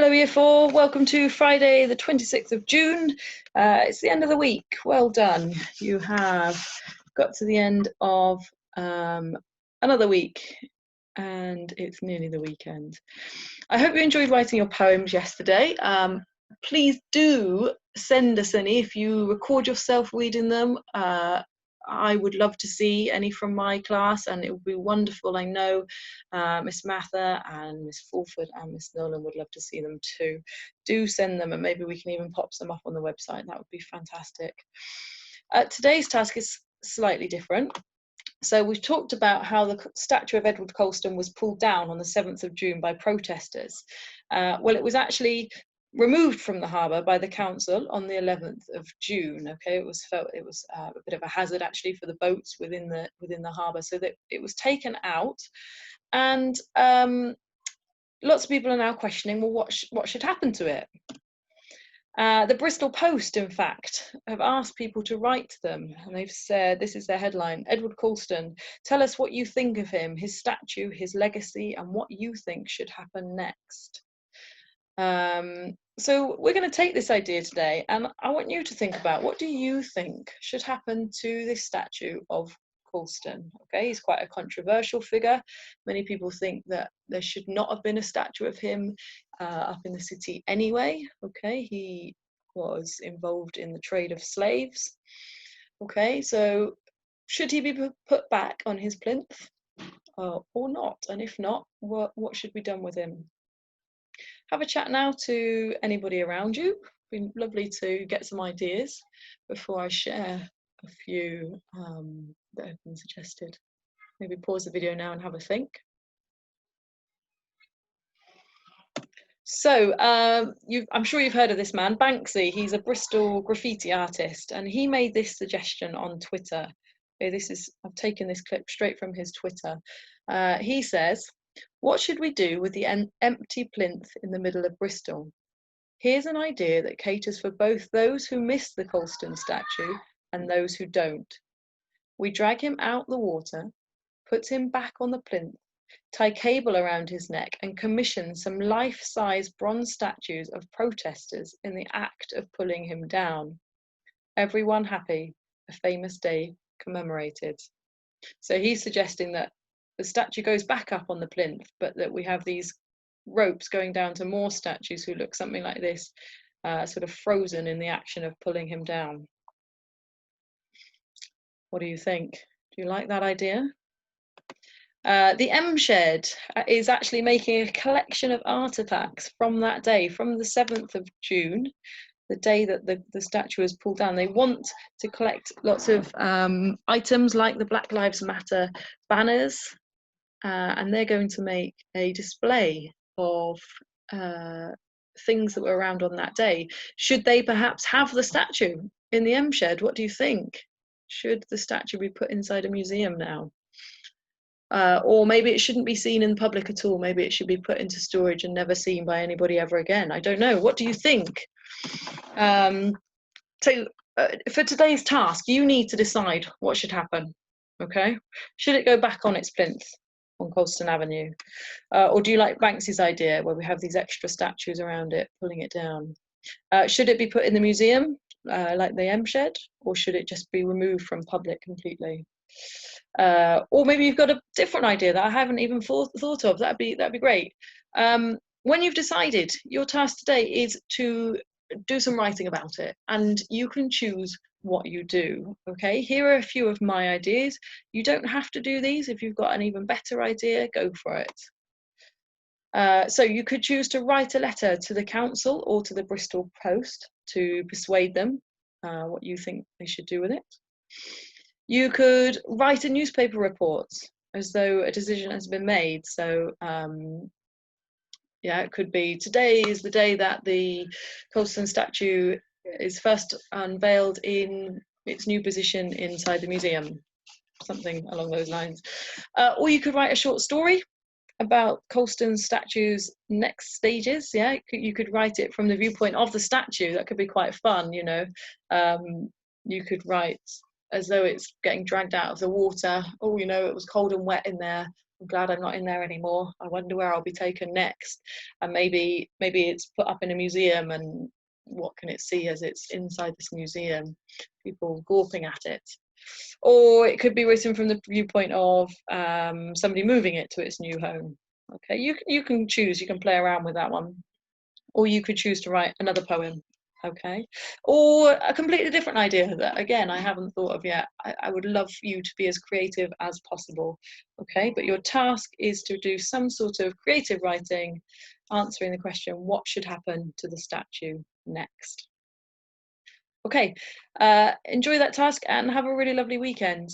Hello Year 4, welcome to Friday the 26th of June. It's the end of the week, well done. You have got to the end of another week and it's nearly the weekend. I hope you enjoyed writing your poems yesterday. Please do send us any if you record yourself reading them. I would love to see any from my class, and it would be wonderful. I know Miss Mather and Miss Fulford and Miss Nolan would love to see them too. Do send them, and maybe we can even pop them up on the website. That would be fantastic. Today's task is slightly different. So we've talked about how the statue of Edward Colston was pulled down on the 7th of June by protesters. Well, it was actually removed from the harbour by the council on the 11th of June. Okay, it was felt it was a bit of a hazard actually for the boats within the harbour, so that it was taken out, and lots of people are now questioning, well, what should happen to it? The Bristol Post, in fact, have asked people to write to them, and they've said, this is their headline: Edward Colston, tell us what you think of him, his statue, his legacy, and what you think should happen next. So we're going to take this idea today, and I want you to think about, what do you think should happen to this statue of Colston? Okay, he's quite a controversial figure. Many people think that there should not have been a statue of him up in the city anyway. Okay, he was involved in the trade of slaves. Okay, so should he be put back on his plinth or not? And if not, what should be done with him? Have a chat now to anybody around you. It'd be lovely to get some ideas before I share a few that have been suggested. Maybe pause the video now and have a think. So I'm sure you've heard of this man, Banksy. He's a Bristol graffiti artist, and he made this suggestion on Twitter. Okay, I've taken this clip straight from his Twitter. He says, what should we do with the empty plinth in the middle of Bristol? Here's an idea that caters for both those who miss the Colston statue and those who don't. We drag him out the water, put him back on the plinth, tie cable around his neck, and commission some life-size bronze statues of protesters in the act of pulling him down. Everyone happy, a famous day commemorated. So he's suggesting that the statue goes back up on the plinth, but that we have these ropes going down to more statues who look something like this, sort of frozen in the action of pulling him down. What do you think? Do you like that idea? The M Shed is actually making a collection of artifacts from that day, from the 7th of June, the day that the statue was pulled down. They want to collect lots of items like the Black Lives Matter banners, and they're going to make a display of things that were around on that day. Should they perhaps have the statue in the M Shed? What do you think? Should the statue be put inside a museum now? Or maybe it shouldn't be seen in public at all. Maybe it should be put into storage and never seen by anybody ever again. I don't know. What do you think? For today's task, you need to decide what should happen. Okay? Should it go back on its plinth on Colston Avenue? Or do you like Banksy's idea where we have these extra statues around it, pulling it down? Should it be put in the museum, like the M Shed? Or should it just be removed from public completely? Or maybe you've got a different idea that I haven't even thought of. That'd be great. When you've decided, your task today is to do some writing about it, and you can choose what you do. Okay, here are a few of my ideas. You don't have to do these. If you've got an even better idea, go for it. So you could choose to write a letter to the council or to the Bristol Post to persuade them what you think they should do with it. You could write a newspaper report as though a decision has been made. So yeah, it could be, today is the day that the Colston statue is first unveiled in its new position inside the museum, something along those lines. Or you could write a short story about Colston statue's next stages. Yeah, you could write it from the viewpoint of the statue. That could be quite fun, you know. You could write as though it's getting dragged out of the water. Oh, you know, it was cold and wet in there. I'm glad I'm not in there anymore. I wonder where I'll be taken next. And maybe it's put up in a museum, and what can it see as it's inside this museum? People gawping at it. Or it could be written from the viewpoint of somebody moving it to its new home. Okay, you can choose, you can play around with that one. Or you could choose to write another poem, okay? Or a completely different idea that, again, I haven't thought of yet. I would love you to be as creative as possible, okay? But your task is to do some sort of creative writing, answering the question, what should happen to the statue next? Okay, enjoy that task and have a really lovely weekend.